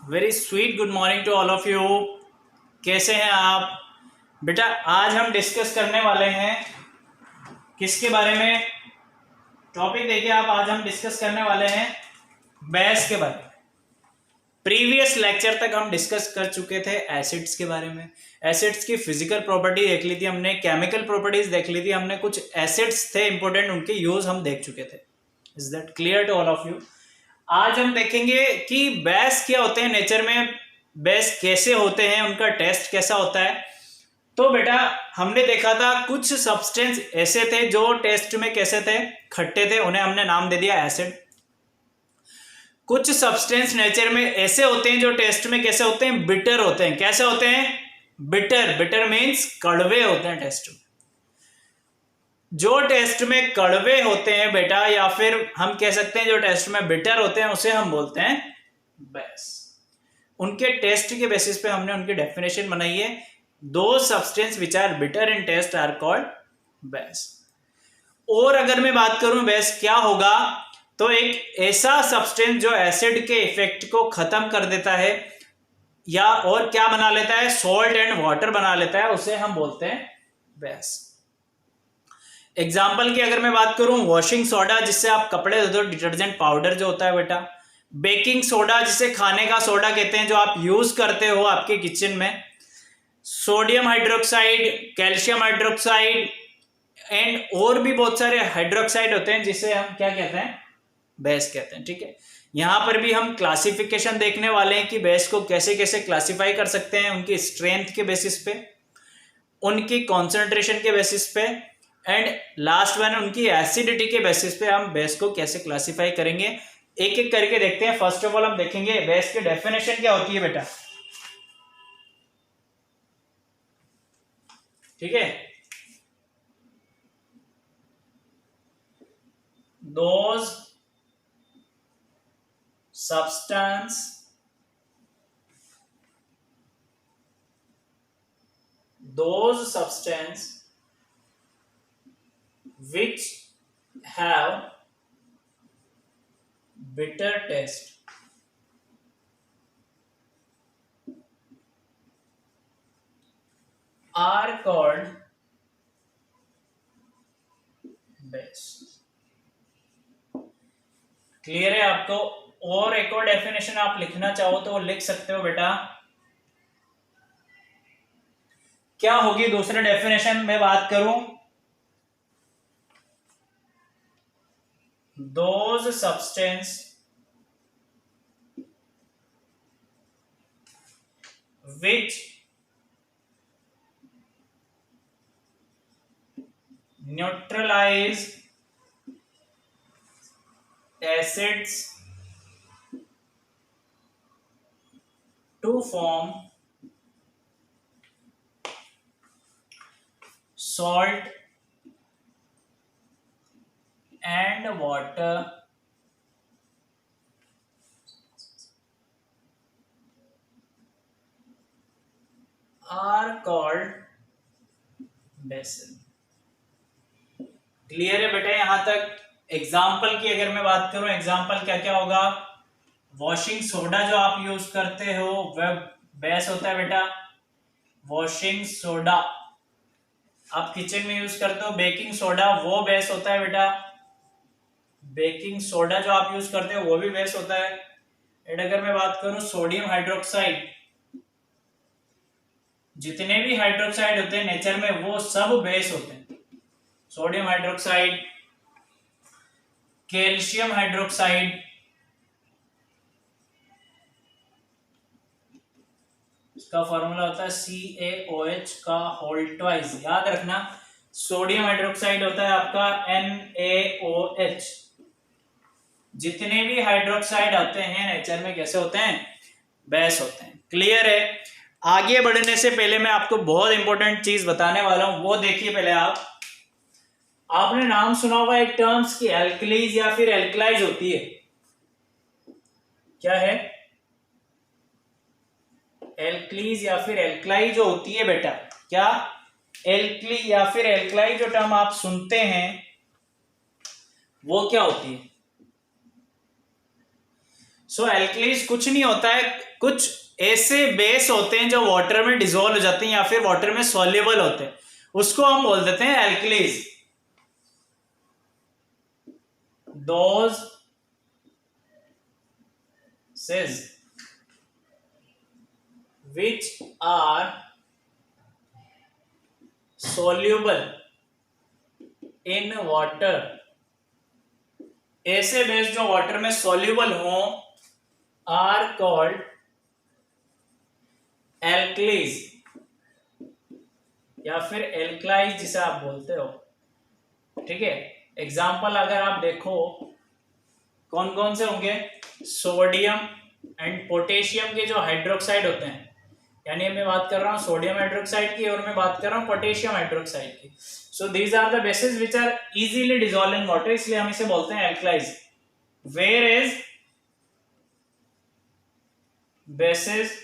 Very sweet good morning to all of you. कैसे हैं आप बेटा? आज हम डिस्कस करने वाले हैं किसके बारे में? टॉपिक देखिए आप, आज हम डिस्कस करने वाले हैं बेस के बारे में। प्रीवियस लेक्चर तक हम डिस्कस कर चुके थे एसिड्स के बारे में। एसिड्स की फिजिकल प्रॉपर्टी देख ली थी हमने, केमिकल प्रॉपर्टीज देख ली थी हमने, कुछ एसिड्स थे इंपॉर्टेंट, उनके यूज हम देख चुके थे। Is that clear to all of you? आज हम देखेंगे कि बेस क्या होते हैं नेचर में, बेस कैसे होते हैं, उनका टेस्ट कैसा होता है। तो बेटा हमने देखा था कुछ सब्सटेंस ऐसे थे जो टेस्ट में कैसे थे, खट्टे थे, उन्हें हमने नाम दे दिया एसिड। कुछ सब्सटेंस नेचर में ऐसे होते हैं जो टेस्ट में कैसे होते हैं, बिटर होते हैं। कैसे होते हैं? बिटर। बिटर मीन्स कड़वे होते हैं टेस्ट में। जो टेस्ट में कड़वे होते हैं बेटा, या फिर हम कह सकते हैं जो टेस्ट में बिटर होते हैं, उसे हम बोलते हैं बेस। उनके टेस्ट के बेसिस पे हमने उनकी डेफिनेशन बनाई है। दो substance which are bitter in taste are called base. और अगर मैं बात करूं बेस क्या होगा, तो एक ऐसा सब्सटेंस जो एसिड के इफेक्ट को खत्म कर देता है या और क्या बना लेता है, सॉल्ट एंड वाटर बना लेता है, उसे हम बोलते हैं बेस। एग्जाम्पल की अगर मैं बात करूं, वॉशिंग सोडा जिससे आप कपड़े धोते हो, डिटर्जेंट पाउडर जो होता है बेटा, बेकिंग सोडा जिसे खाने का सोडा कहते हैं जो आप यूज करते हो आपके किचन में, sodium hydroxide, calcium hydroxide and और भी बहुत सारे हाइड्रोक्साइड होते हैं जिसे हम क्या कहते हैं, बेस कहते हैं। ठीक है, यहां पर भी हम क्लासिफिकेशन देखने वाले हैं कि बेस को कैसे कैसे क्लासिफाई कर सकते हैं, उनकी स्ट्रेंथ के बेसिस पे, उनकी कॉन्सेंट्रेशन के बेसिस पे, एंड लास्ट वन उनकी एसिडिटी के बेसिस पे हम बेस को कैसे क्लासिफाई करेंगे। एक एक करके देखते हैं। फर्स्ट ऑफ ऑल हम देखेंगे बेस की डेफिनेशन क्या होती है बेटा। ठीक है, those substance which have bitter taste are called base। Clear है आपको? और एक और डेफिनेशन आप लिखना चाहो तो वो लिख सकते हो बेटा। क्या होगी दूसरे डेफिनेशन में बात करूं, those substance which neutralize acids to form salt and water are called bases। Clear है बेटा यहां तक? एग्जाम्पल की अगर मैं बात करूं, एग्जाम्पल क्या क्या होगा, वॉशिंग सोडा जो आप यूज करते हो वह बेस होता है बेटा। वॉशिंग सोडा आप किचन में यूज करते हो, बेकिंग सोडा वो बेस होता है बेटा। बेकिंग सोडा जो आप यूज करते हो वो भी बेस होता है। एंड अगर मैं बात करूं सोडियम हाइड्रोक्साइड, जितने भी हाइड्रोक्साइड होते हैं नेचर में वो सब बेस होते हैं। सोडियम हाइड्रोक्साइड, कैल्शियम हाइड्रोक्साइड, इसका फॉर्मूला होता है CaOH का होल ट्वाइस। याद रखना, सोडियम हाइड्रोक्साइड होता है आपका NaOH। जितने भी हाइड्रोक्साइड आते हैं नेचर में कैसे होते हैं, बेस होते हैं। क्लियर है? आगे बढ़ने से पहले मैं आपको बहुत इंपॉर्टेंट चीज बताने वाला हूं, वो देखिए पहले आप। आपने नाम सुना होगा एक टर्म्स की, एल्कलीज या फिर एल्कलाइज होती है। क्या है? एल्कलीज या फिर एल्कलाई जो होती है बेटा, क्या एल्कली या फिर एल्कलाई जो टर्म आप सुनते हैं वो क्या होती है? सो एल्कलीज कुछ नहीं होता है, कुछ ऐसे बेस होते हैं जो वाटर में डिसॉल्व हो जाते हैं या फिर वाटर में सॉल्युबल होते हैं, उसको हम बोल देते हैं alkalis. Those says which are soluble in water, ऐसे बेस जो वाटर में soluble हो are called alkalis या फिर एल्कलाइज जिसे आप बोलते हो। ठीक है, एग्जाम्पल अगर आप देखो कौन कौन से होंगे, सोडियम एंड पोटेशियम के जो हाइड्रोक्साइड होते हैं, यानी मैं बात कर रहा हूं सोडियम हाइड्रोक्साइड की और मैं बात कर रहा हूं पोटेशियम हाइड्रोक्साइड की। So these are the bases which are easily dissolve in water, इसलिए हम इसे बोलते हैं alkalis. Where is bases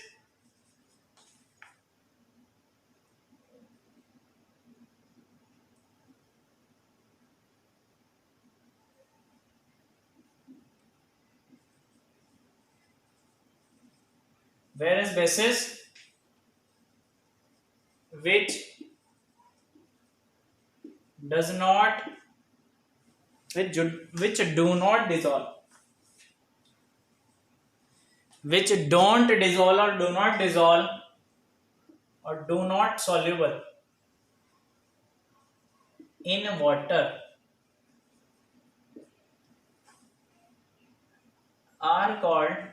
which does not which do not dissolve, which don't dissolve or do not dissolve or do not soluble in water are called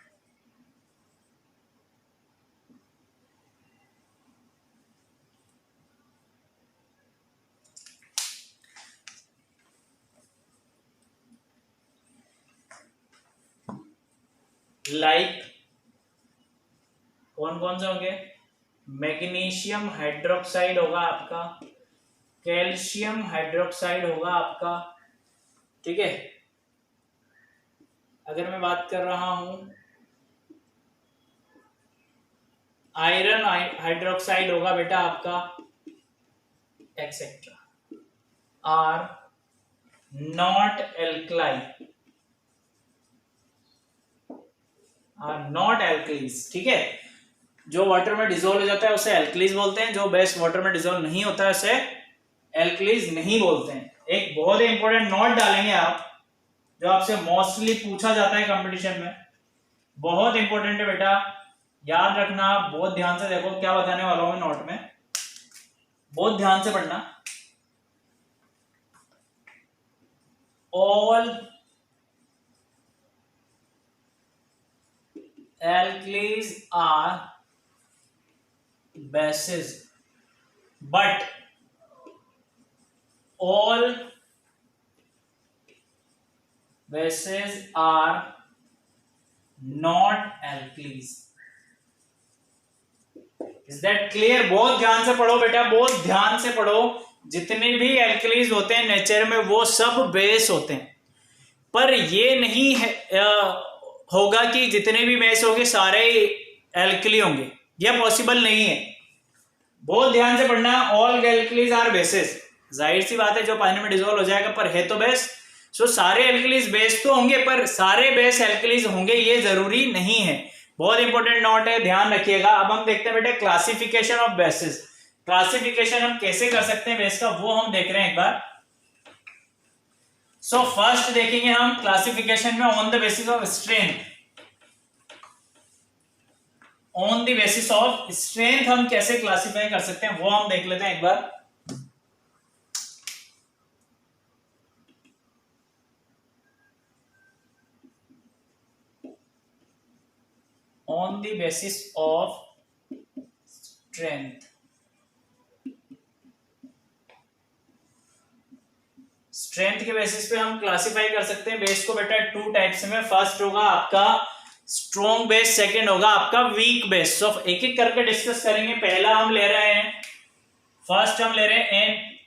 like. कौन कौन से होंगे, magnesium hydroxide होगा आपका, कैल्शियम हाइड्रोक्साइड होगा आपका। ठीक है, अगर मैं बात कर रहा हूं आयरन हाइड्रोक्साइड होगा बेटा आपका, etcetera, are not alkaline, are not alkalis. ठीक है, जो वाटर में डिसॉल्व हो जाता है उसे एल्कलीज बोलते हैं, जो बेस वाटर में डिसॉल्व नहीं होता है उसे एल्कलीज नहीं बोलते हैं। एक बहुत ही इंपॉर्टेंट नोट डालेंगे आप, जो आपसे मोस्टली पूछा जाता है कंपटीशन में, बहुत इंपॉर्टेंट है बेटा, याद रखना, बहुत ध्यान से देखो क्या बताने वाला हूं मैं नोट में, बहुत ध्यान से पढ़ना। All alkalis are bases, but all bases are not alkalis। Is that clear? बहुत ध्यान से पढ़ो बेटा, बहुत ध्यान से पढ़ो। जितने भी एल्कलीज होते हैं नेचर में वो सब बेस होते हैं, पर ये नहीं है होगा कि जितने भी बेस होंगे सारे एल्कली होंगे, यह पॉसिबल नहीं है। बहुत ध्यान से पढ़ना, ऑल एल्कलीज आर बेसिस, जाहिर सी बात है जो पानी में डिसॉल्व हो जाएगा पर है तो बेस। सो सारे एल्कलीज बेस तो होंगे पर सारे बेस एल्कलीज होंगे ये जरूरी नहीं है। बहुत इंपॉर्टेंट नोट है, ध्यान रखिएगा। अब हम देखते हैं बेटे क्लासिफिकेशन ऑफ बेसिस। क्लासिफिकेशन हम कैसे कर सकते हैं बेस का, वो हम देख रहे हैं एक बार। सो फर्स्ट देखेंगे हम क्लासिफिकेशन में on the basis of strength. On the basis of strength हम कैसे क्लासिफाई कर सकते हैं वो हम देख लेते हैं एक बार। On the basis of strength, strength के बेसिस पे हम क्लासिफाई कर सकते हैं बेस को बेटा टू टाइप्स में। फर्स्ट होगा आपका स्ट्रॉन्ग बेस, सेकंड होगा आपका वीक बेस। सो एक एक करके डिस्कस करेंगे। पहला हम ले रहे हैं, फर्स्ट हम ले रहे हैं एन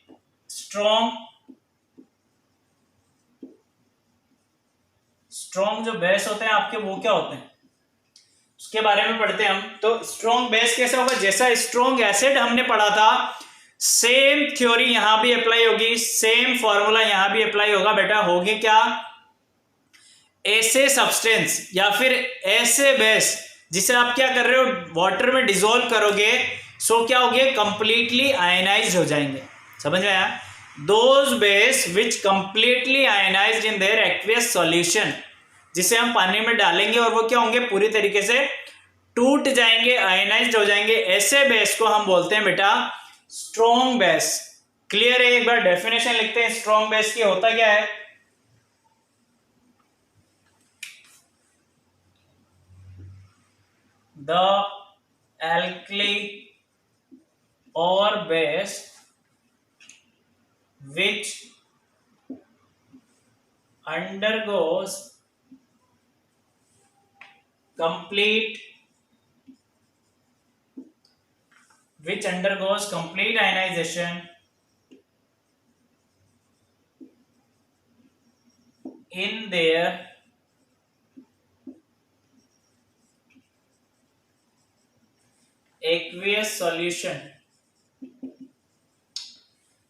स्ट्रॉन्ग। स्ट्रॉन्ग जो बेस होते हैं आपके वो क्या होते हैं उसके बारे में पढ़ते हैं हम। तो स्ट्रॉन्ग बेस कैसे होगा, जैसा स्ट्रॉन्ग एसिड हमने पढ़ा था सेम थ्योरी यहां भी अप्लाई होगी, सेम फॉर्मूला यहां भी अप्लाई होगा बेटा। होगी क्या, ऐसे सब्सटेंस या फिर ऐसे बेस जिसे आप क्या कर रहे हो, वाटर में डिसॉल्व करोगे, सो क्या होगे, कंप्लीटली आयनाइज्ड हो जाएंगे। समझ में आया? Those base which completely ionised in their aqueous solution, जिसे हम पानी में डालेंगे और वो क्या होंगे, पूरी तरीके से टूट जाएंगे, आयनाइज्ड हो जाएंगे। ऐसे बेस को हम बोलते हैं बेटा स्ट्रॉन्ग बेस। क्लियर है? एक बार डेफिनेशन लिखते हैं स्ट्रॉन्ग बेस की, होता क्या है। The alkali or base which undergoes complete ionization in their aqueous solution।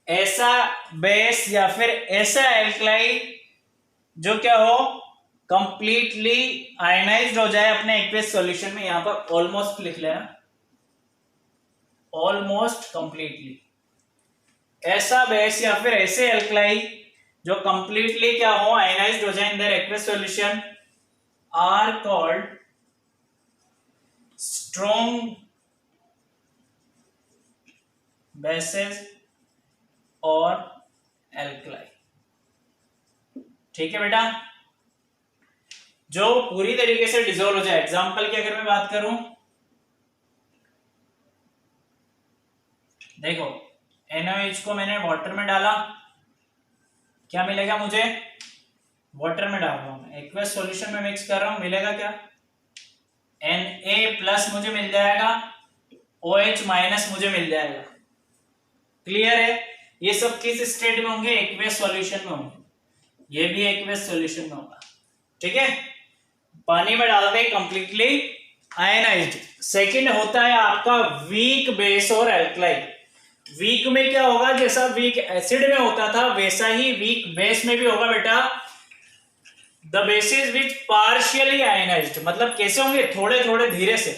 ऐसा बेस या फिर ऐसा एल्कलाई जो क्या हो, कंप्लीटली आयनाइज्ड हो जाए अपने एक्वियस सॉल्यूशन में। यहां पर ऑलमोस्ट लिख लेना, ऑलमोस्ट कंप्लीटली। ऐसा बेस या फिर ऐसे एल्कलाई जो कंप्लीटली क्या हो, आयनाइज्ड हो जाए in their aqueous solution, are called strong bases और एल्कलाई। ठीक है बेटा, जो पूरी तरीके से डिसॉल्व हो जाए। एग्जांपल की अगर मैं बात करूं, देखो NaOH को मैंने वाटर में डाला, क्या मिलेगा मुझे, वाटर में डाल रहा हूं, एक्वियस सॉल्यूशन में मिक्स कर रहा हूं, मिलेगा क्या, Na+ मुझे मिल जाएगा, OH- मुझे मिल जाएगा। क्लियर है? ये सब किस स्टेट में होंगे, एक्वियस सॉल्यूशन में होंगे। ये भी एक्वियस सॉल्यूशन में होगा। ठीक है, पानी में डालते हैं कंप्लीटली आयनाइज्ड। सेकंड होता है आपका वीक बेस और एल्कलाई। वीक में क्या होगा, जैसा वीक एसिड में होता था वैसा ही वीक बेस में भी होगा बेटा। The bases which partially ionised, मतलब कैसे होंगे, थोड़े थोड़े धीरे से,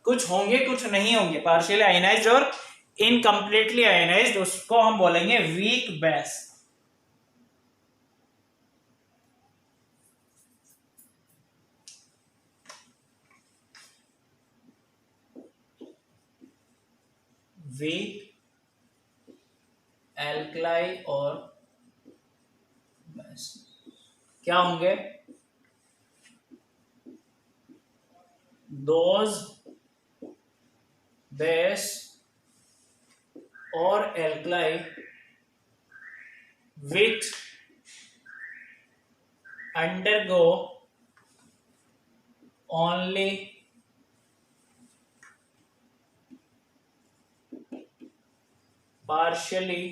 कुछ होंगे कुछ नहीं होंगे। पार्शियली आयनाइज्ड और इनकम्प्लीटली आयनाइज्ड, उसको हम बोलेंगे वीक बेस। वीक एल्कलाई और बेस क्या होंगे, दोज बेस और alkali which undergo only partially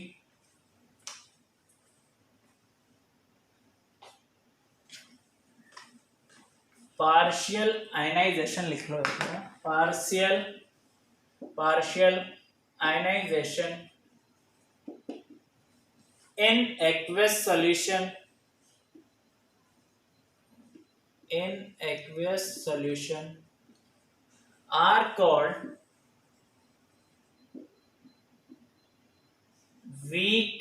partial ionization, लिख लो, partial ionization in aqueous solution are called weak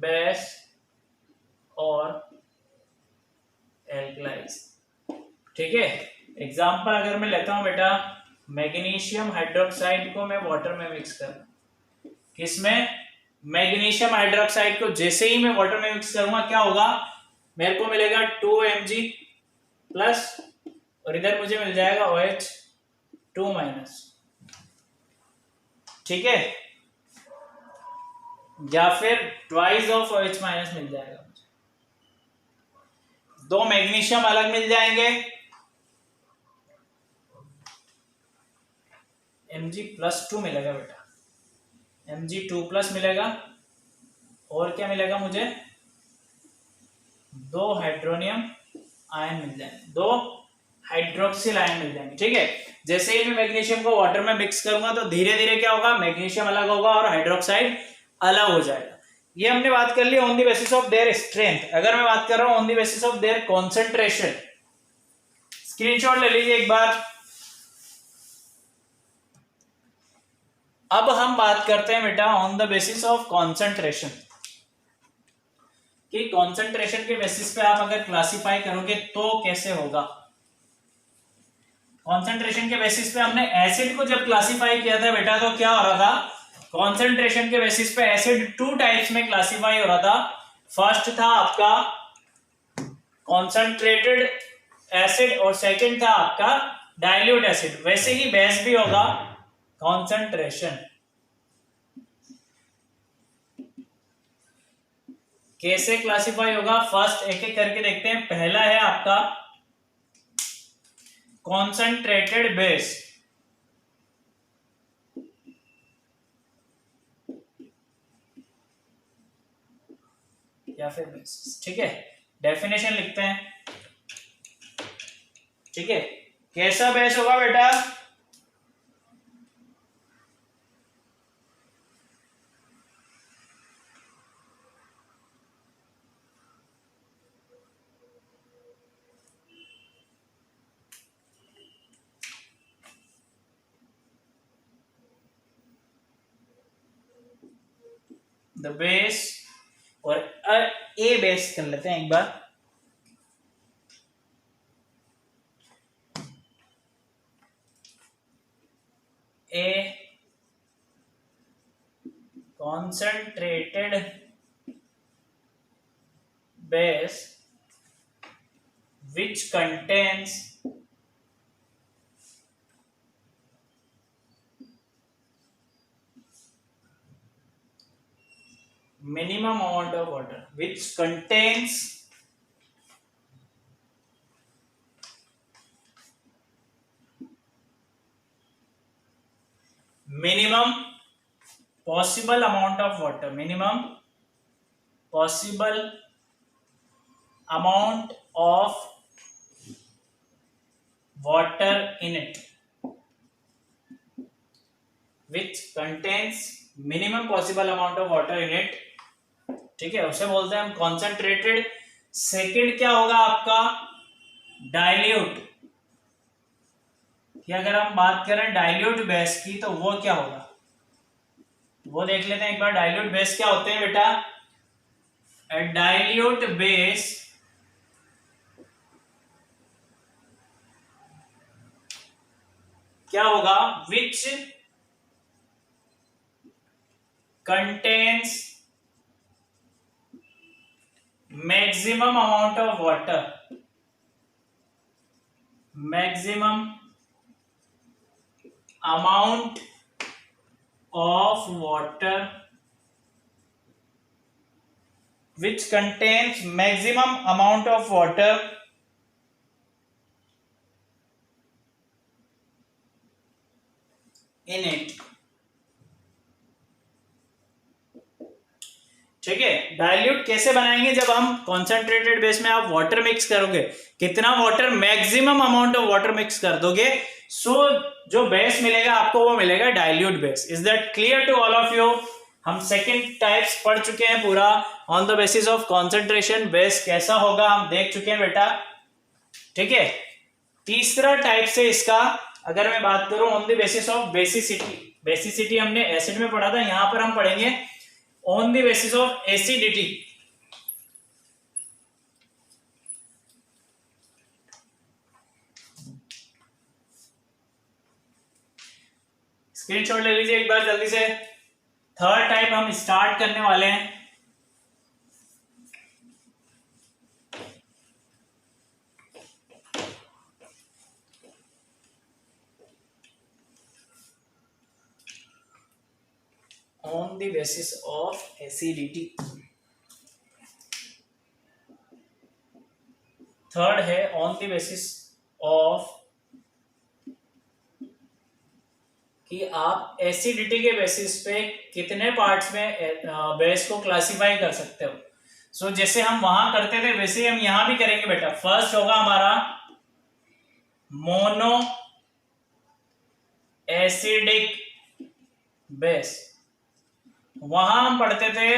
base और alkalis। ठीक है, एग्जाम्पल अगर मैं लेता हूं बेटा, मैग्नीशियम हाइड्रोक्साइड को मैं वाटर में मिक्स कर, किसमें, मैग्नीशियम हाइड्रोक्साइड को जैसे ही मैं वाटर में मिक्स करूंगा क्या होगा, मेरे को मिलेगा 2Mg+ और इधर मुझे मिल जाएगा OH2-। ठीक है, या फिर ट्वाइस ऑफ OH- मिल जाएगा मुझे। दो मैग्नीशियम अलग मिल जाएंगे, Mg+2 मिलेगा बेटा, Mg2+ मिलेगा, और क्या मिलेगा मुझे, 2 हाइड्रोनियम आयन मिल जाएंगे, 2 हाइड्रोक्सिल आयन मिल जाएंगे। ठीक है, जैसे ही मैं मैग्नीशियम को वाटर में मिक्स करूंगा तो धीरे धीरे क्या होगा, मैग्नीशियम अलग होगा और हाइड्रोक्साइड अलग हो जाएगा। ये हमने बात कर ली on the basis of their strength. अगर मैं बात कर रहा हूं on the basis of their concentration, screenshot ले लीजिए एक बार। अब हम बात करते हैं बेटा on the basis of concentration, कि कॉन्सेंट्रेशन के बेसिस पे आप अगर क्लासिफाई करोगे तो कैसे होगा। कॉन्सेंट्रेशन के बेसिस पे हमने एसिड को जब क्लासिफाई किया था बेटा, तो क्या हो रहा था, कॉन्सेंट्रेशन के बेसिस पे एसिड टू टाइप्स में क्लासिफाई हो रहा था। फर्स्ट था आपका कॉन्सेंट्रेटेड एसिड और सेकंड था आपका डाइल्यूट एसिड। वैसे ही बेस भी होगा कॉन्सेंट्रेशन। कैसे क्लासिफाई होगा, फर्स्ट एक एक करके देखते हैं। पहला है आपका कॉन्सेंट्रेटेड बेस, या फिर बेस, ठीक है। डेफिनेशन लिखते हैं, ठीक है। कैसा बेस होगा बेटा, द बेस, और ए बेस कर लेते हैं एक बार। ए concentrated base which contains minimum amount of water, which contains minimum possible amount of water, minimum possible amount of water in it, which contains minimum possible amount of water in it, ठीक है। उसे बोलते हैं हम concentrated. Second क्या होगा आपका, dilute, कि अगर हम बात करें डाइल्यूट बेस की तो वो क्या होगा, वो देख लेते हैं एक बार। डाइल्यूट बेस क्या होते हैं बेटा, डाइल्यूट बेस क्या होगा, which contains maximum amount of water, maximum amount of water which contains maximum amount of water in it, ठीक है। डाइल्यूट कैसे बनाएंगे, जब हम कॉन्सेंट्रेटेड बेस में आप वाटर मिक्स करोगे, कितना water, maximum amount of water mix कर दोगे, सो जो बेस मिलेगा आपको वो मिलेगा dilute base. Is that clear to all of you. हम सेकंड टाइप्स पढ़ चुके हैं पूरा, on the basis of concentration base कैसा होगा हम देख चुके हैं बेटा, ठीक है। तीसरा टाइप से इसका अगर मैं बात करूं on the basis of basicity, basicity हमने एसिड में पढ़ा था, यहां पर हम पढ़ेंगे on the basis of acidity. Screenshot ले लीजिए एक बार जल्दी से। थर्ड टाइप हम स्टार्ट करने वाले हैं, on the basis of acidity। Third है on the basis of कि आप एसिडिटी के बेसिस पे कितने पार्ट्स में बेस को क्लासिफाई कर सकते हो। सो जैसे हम वहां करते थे वैसे हम यहां भी करेंगे बेटा। फर्स्ट होगा हमारा मोनो एसिडिक बेस, वहां हम पढ़ते थे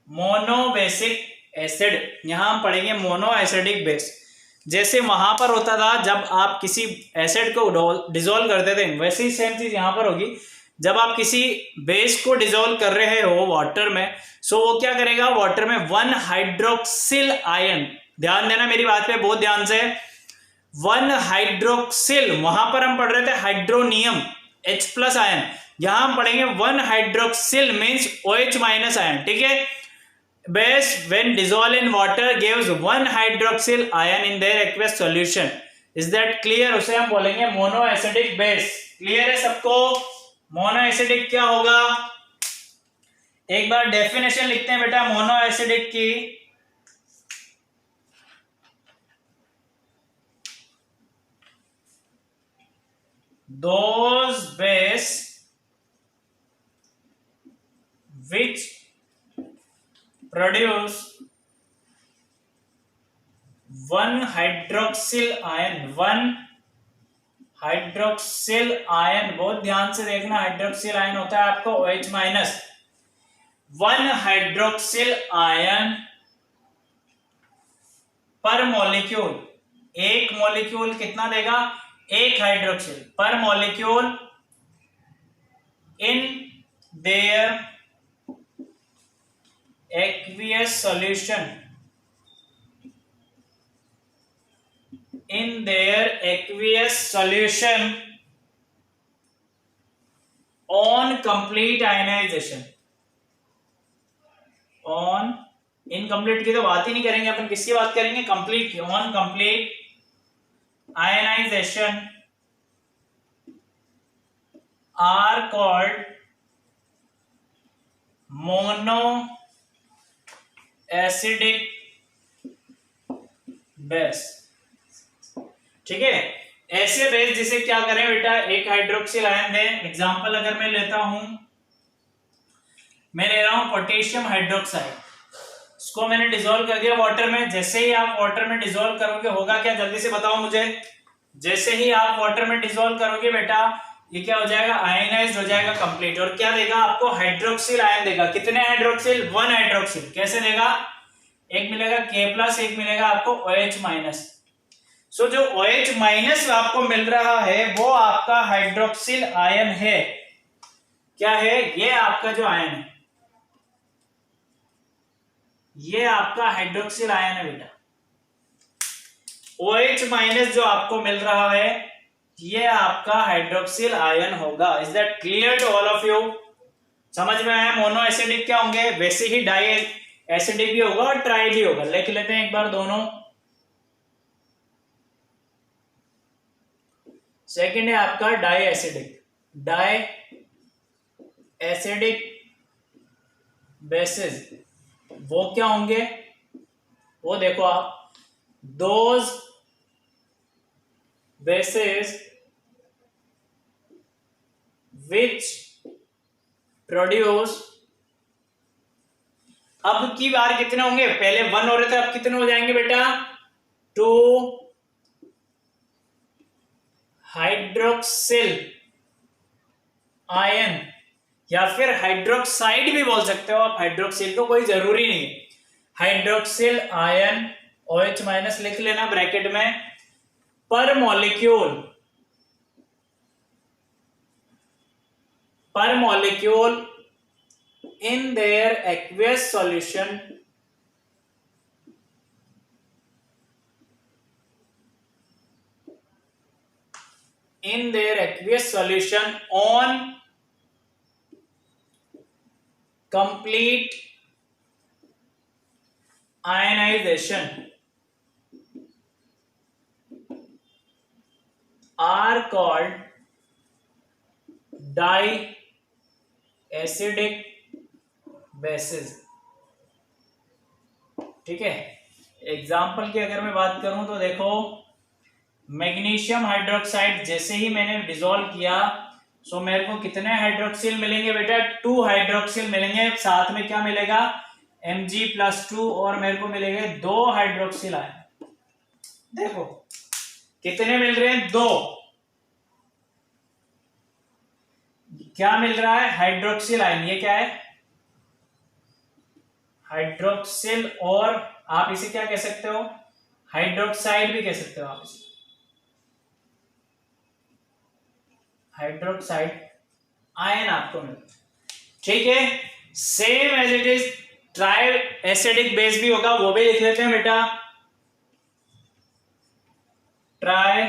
मोनोबेसिक एसिड, यहां हम पढ़ेंगे मोनो एसिडिक बेस। जैसे वहां पर होता था जब आप किसी एसिड को डिसॉल्व करते थे, वैसे ही सेम चीज यहां पर होगी। जब आप किसी बेस को डिसॉल्व कर रहे हो वाटर में, सो वो क्या करेगा, वाटर में 1 हाइड्रोक्सिल आयन, ध्यान देना मेरी बात पे बहुत ध्यान से, 1 हाइड्रोक्सिल, वहां पर हम पढ़ रहे थे हाइड्रोनियम H+ आयन, यहां हम पढ़ेंगे 1 हाइड्रोक्सिल मींस OH- आयन, ठीक है। Base when dissolved in water gives 1 hydroxyl ion in their aqueous solution. Is that clear? उसे हम बोलेंगे मोनो एसिडिक बेस। क्लियर है सबको? मोनो एसिडिक क्या होगा, एक बार डेफिनेशन लिखते हैं बेटा मोनो एसिडिक की। Those base which produce 1 hydroxyl ion, 1 hydroxyl ion, बहुत ध्यान से देखना, हाइड्रोक्सिल आयन होता है आपको OH-, 1 हाइड्रोक्सिल आयन पर मॉलिक्यूल, एक मॉलिक्यूल कितना देगा, 1 हाइड्रोक्सिल पर molecule in their aqueous solution, in their aqueous solution on complete ionization, on incomplete की तो बात ही नहीं करेंगे अपन, किसकी बात करेंगे, कंप्लीट की। On complete ionisation are called mono acidic base, ठीक है। ऐसे बेस जिसे क्या करें बेटा, एक हाइड्रोक्सिल आयन दें। एग्जांपल अगर मैं लेता हूं, मैं ले रहा हूं पोटेशियम हाइड्रोक्साइड, इसको मैंने डिसॉल्व कर दिया वाटर में। जैसे ही आप वाटर में डिसॉल्व करोगे होगा क्या, जल्दी से बताओ मुझे। जैसे ही आप वाटर में डिसॉल्व करोगे बेटा, ये क्या हो जाएगा, आयनाइज्ड हो जाएगा कंप्लीट। और क्या देगा आपको, हाइड्रोक्सिल आयन देगा। कितने हाइड्रोक्सिल, 1 हाइड्रोक्सिल। कैसे देगा, एक मिलेगा K+, एक मिलेगा आपको OH-। सो जो OH- आपको मिल रहा है वो आपका हाइड्रोक्सिल आयन है। क्या है, ये आपका जो आयन है, ये आपका हाइड्रोक्सिल आयन है बेटा। OH- जो आपको मिल रहा है ये आपका हाइड्रोक्सिल आयन होगा। Is that clear to all of you? समझ में आया? मोनो एसिडिक क्या होंगे, वैसे ही डाई एसिडिक भी होगा और ट्राई भी होगा। लिख लेते हैं एक बार दोनों। सेकंड है आपका di acidic, di acidic bases, वो क्या होंगे, वो देखो आप, दोज bases which produce, अब की बार कितने होंगे, पहले 1 हो रहे थे, अब कितने हो जाएंगे बेटा, 2 हाइड्रोक्सिल आयन, या फिर हाइड्रोक्साइड भी बोल सकते हो आप, हाइड्रोक्सिल को कोई जरूरी नहीं। हाइड्रोक्सिल आयन OH- लिख लेना ब्रैकेट में, पर molecule in their aqueous solution on complete ionization are called diacidic bases, ठीक है। एग्जाम्पल की अगर मैं बात करूं तो देखो, मैग्नीशियम हाइड्रोक्साइड जैसे ही मैंने डिसॉल्व किया, सो मेरे को कितने हाइड्रोक्सिल मिलेंगे बेटा, 2 हाइड्रोक्सिल मिलेंगे। साथ में क्या मिलेगा, Mg+2, और मेरे को मिलेंगे 2 हाइड्रोक्सिल आयन। देखो कितने मिल रहे हैं, 2। क्या मिल रहा है, हाइड्रोक्सिल आयन। ये क्या है, हाइड्रोक्सिल, और आप इसे क्या कह सकते हो, हाइड्रोक्साइड भी कह सकते हो आप इसे, हाइड्रोक्साइड आयन आपको मिलता है। ठीक है, same as it is tri acidic base भी होगा, वो भी लिख लेते हैं बेटा, ट्राई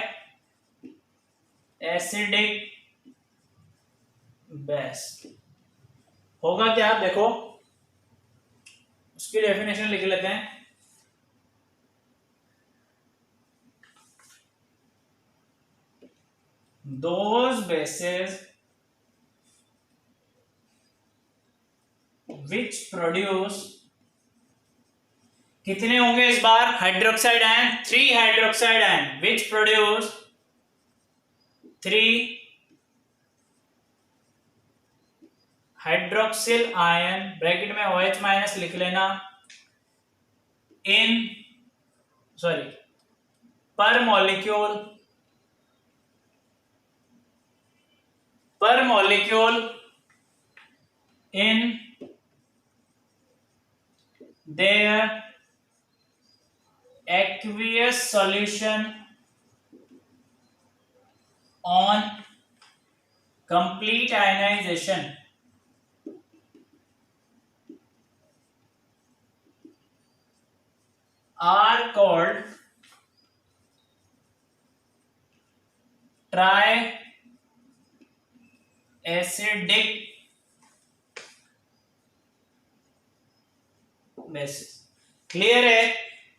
एसिडिक बेस होगा क्या, देखो उसकी डेफिनेशन लिख लेते हैं। Those bases which produce, कितने होंगे इस बार, hydroxide ion, 3 hydroxide ion, which produce 3 hydroxyl ion, bracket में OH माइनस लिख लेना, in sorry per molecule in their aqueous solution on complete ionization are called tri-acidic bases। Clear है,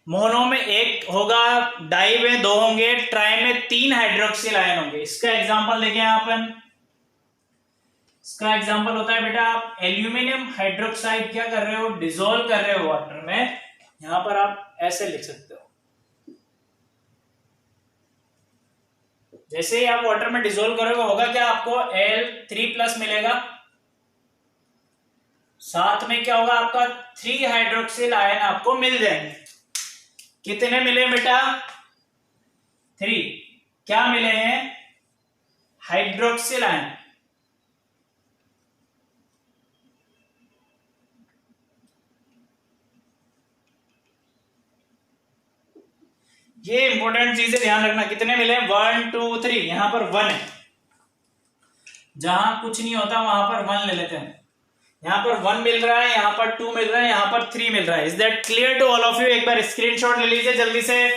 mono में 1 होगा, डाई में 2 होंगे, ट्राई में 3 हाइड्रोक्सिल आयन होंगे। इसका एग्जांपल देखें अपन, इसका एग्जांपल होता है बेटा, आप एल्यूमिनियम हाइड्रोक्साइड क्या कर रहे हो, डिसॉल्व कर रहे हो वाटर में, यहां पर आप ऐसे लिख सकते हो, जैसे ही आप वाटर में डिसॉल्व करोगे होगा क्या, आपको Al3+ मिलेगा, साथ में क्या होगा आपका 3 हाइड्रोक्सिल आयन आपको मिल जाएंगे। कितने मिले बेटा, 3, क्या मिले हैं, हाइड्रोक्सिल आयन। ये इंपॉर्टेंट चीजें ध्यान रखना, कितने मिले, 1 2 3, यहां पर 1 है, जहां कुछ नहीं होता वहां पर 1 ले लेते हैं, यहां पर 1 मिल रहा है, यहां पर 2 मिल रहा है, यहां पर 3 मिल रहा है। Is that clear to all of you? एक बार स्क्रीनशॉट ले लीजिए जल्दी से,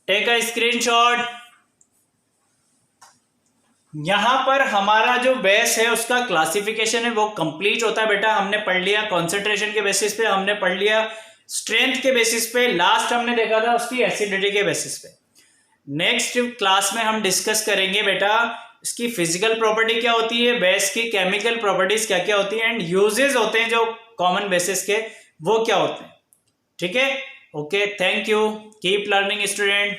टेक अ स्क्रीनशॉट। यहां पर हमारा जो बेस है उसका क्लासिफिकेशन है वो कंप्लीट होता है बेटा, हमने पढ़ लिया कॉन्सेंट्रेशन के बेसिस पे, हमने पढ़ लिया स्ट्रेंथ के बेसिस पे, लास्ट हमने देखा था उसकी एसिडिटी के बेसिस पे। नेक्स्ट क्लास में हम डिस्कस करेंगे बेटा इसकी फिजिकल प्रॉपर्टी क्या होती है, बेस की केमिकल प्रॉपर्टीज क्या क्या होती है, एंड यूजेस होते हैं जो कॉमन बेसिस के, वो क्या होते हैं। ठीक है, okay, thank you, keep learning student.